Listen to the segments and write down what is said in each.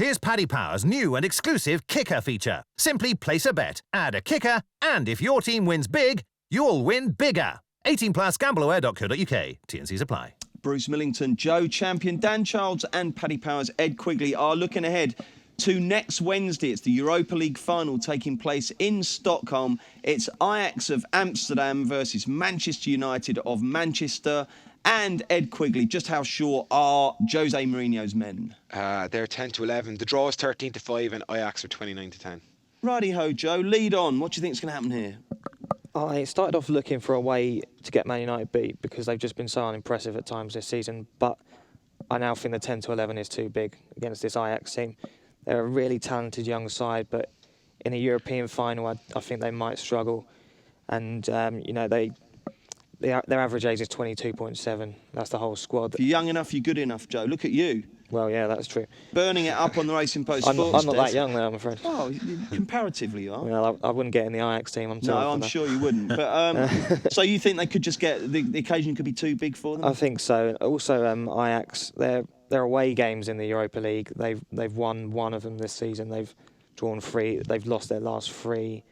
Here's Paddy Power's new and exclusive kicker feature. Simply place a bet, add a kicker, and if your team wins big, you'll win bigger. 18 plus gambleaware.co.uk. T&Cs apply. Bruce Millington, Joe Champion, Dan Childs and Paddy Power's Ed Quigley are looking ahead to next Wednesday. It's the Europa League final taking place in Stockholm. It's Ajax of Amsterdam versus Manchester United of Manchester. And Ed Quigley, just how sure are Jose Mourinho's men? They're 10-11. The draw is 13-5 and Ajax are 29-10. Righty-ho, Joe. Lead on. What do you think is going to happen here? I started off looking for a way to get Man United beat because they've just been so unimpressive at times this season. But I now think the 10-11 is too big against this Ajax team. They're a really talented young side, but in a European final, I think they might struggle. And, their average age is 22.7. That's the whole squad. If you're young enough, you're good enough, Joe. Look at you. Well, yeah, that's true. Burning it up on the Racing Post I'm Sports not that young, though, I'm afraid. Oh, comparatively you are. Well, I wouldn't get in the Ajax team, I'm sorry. No, I'm sure you wouldn't. But so you think they could just get the occasion could be too big for them? I think so. Also, Ajax, their away games in the Europa League, they've won one of them this season. They've drawn 3. They've lost their last 3,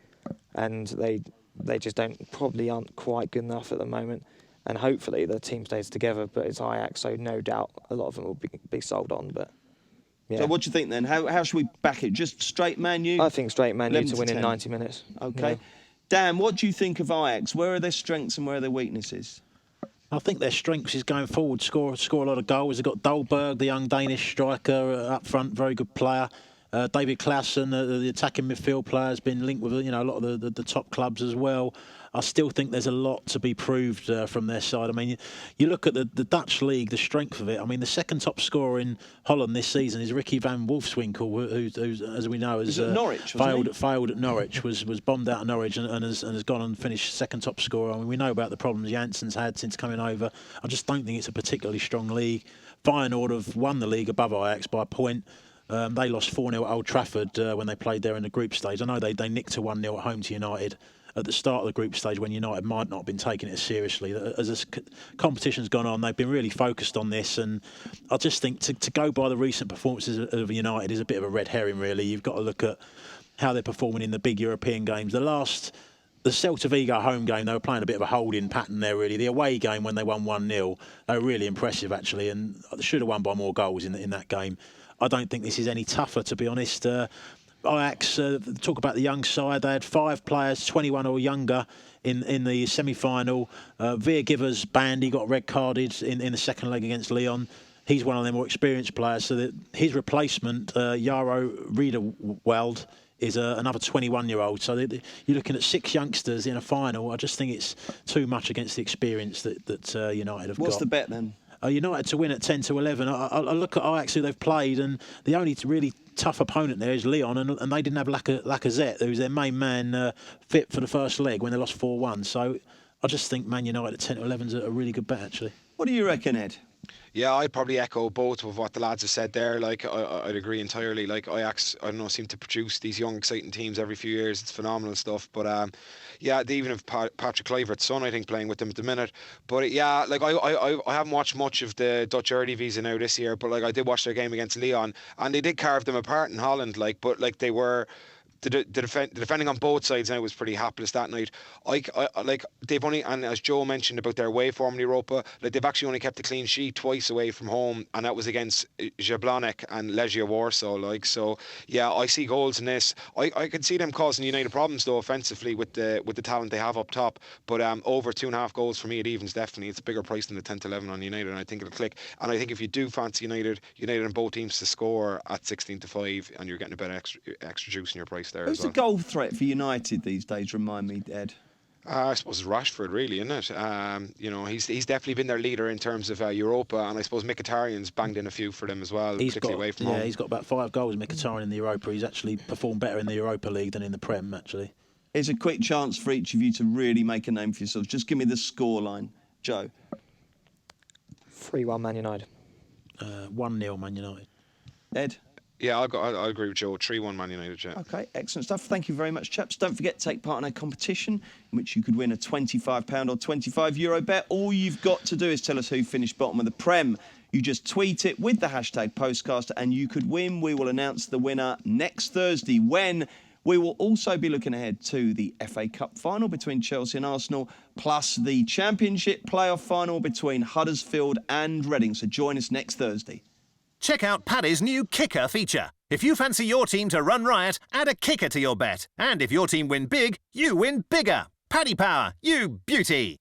and they just probably aren't quite good enough at the moment. And hopefully the team stays together, but it's Ajax, so no doubt a lot of them will be sold on. But yeah. So what do you think then? How should we back it? Just straight Man U? I think straight Man U to win in 90 minutes. Okay. Yeah. Dan, what do you think of Ajax? Where are their strengths and where are their weaknesses? I think their strengths is going forward, score a lot of goals. They've got Dolberg, the young Danish striker, up front, very good player. David Klaassen, the attacking midfield player, has been linked with a lot of the top clubs as well. I still think there's a lot to be proved from their side. I mean, you look at the Dutch league, the strength of it. I mean, the second top scorer in Holland this season is Ricky van Wolfswinkel, who's as we know, has Norwich, failed at Norwich, was bombed out of Norwich and has gone and finished second top scorer. I mean, we know about the problems Jansen's had since coming over. I just don't think it's a particularly strong league. Feyenoord have won the league above Ajax by a point. They lost 4-0 at Old Trafford when they played there in the group stage. I know they nicked a 1-0 at home to United at the start of the group stage when United might not have been taking it as seriously. As this competition's gone on, they've been really focused on this, and I just think to go by the recent performances of United is a bit of a red herring, really. You've got to look at how they're performing in the big European games. The Celta Vigo home game, they were playing a bit of a holding pattern there, really. The away game, when they won 1-0, they were really impressive, actually, and they should have won by more goals in that game. I don't think this is any tougher, to be honest. Ajax, talk about the young side, they had 5 players, 21 or younger, in the semi-final. Veer Givers banned, he got red carded in the second leg against Lyon. He's one of their more experienced players, so that his replacement, Jaro Riederwald, is another 21-year-old. So you're looking at 6 youngsters in a final. I just think it's too much against the experience that United have got. What's the bet then? United to win at 10-11. I look at Ajax, who they've played, and the only really tough opponent there is Lyon, and they didn't have Lacazette, who was their main man, fit for the first leg when they lost 4-1. So I just think Man United at 10-11 is a really good bet, actually. What do you reckon, Ed? Yeah, I'd probably echo both of what the lads have said there. Like, I'd agree entirely. Like, Ajax, I don't know, seem to produce these young, exciting teams every few years. It's phenomenal stuff. But yeah, they even have Patrick Kluivert's son, I think, playing with them at the minute. But yeah, like I haven't watched much of the Dutch Eredivisie now this year. But like, I did watch their game against Lyon, and they did carve them apart in Holland. Like, but like they were. The defending on both sides now was pretty hapless that night. Like they've only, and as Joe mentioned about their away form in Europa, like they've actually only kept a clean sheet twice away from home, and that was against Jablonec and Legia Warsaw. Like, so yeah, I see goals in this. I can see them causing United problems though offensively with the talent they have up top. But over 2.5 goals for me at evens, definitely it's a bigger price than the 10-11 on United, and I think it'll click. And I think if you do fancy United and both teams to score at 16-5, and you're getting a bit extra juice in your price. Who's the goal threat for United these days? Remind me, Ed. I suppose it's Rashford, really, isn't it? He's definitely been their leader in terms of Europa, and I suppose Mkhitaryan's banged in a few for them as well, particularly away from home. Yeah, he's got about 5 goals, Mkhitaryan, in the Europa. He's actually performed better in the Europa League than in the Prem, actually. Here's a quick chance for each of you to really make a name for yourselves. Just give me the scoreline. Joe. 3-1 Man United. 1-0 Man United. Ed. Yeah, I agree with Joe. 3-1 Man United. Yeah. Okay, excellent stuff. Thank you very much, chaps. Don't forget to take part in our competition in which you could win a £25 or €25 bet. All you've got to do is tell us who finished bottom of the Prem You just tweet it with the hashtag Postcast and you could win. We will announce the winner next Thursday, when we will also be looking ahead to the FA Cup final between Chelsea and Arsenal, plus the Championship playoff final between Huddersfield and Reading. So join us next Thursday. Check out Paddy's new kicker feature. If you fancy your team to run riot, add a kicker to your bet. And if your team win big, you win bigger. Paddy Power, you beauty!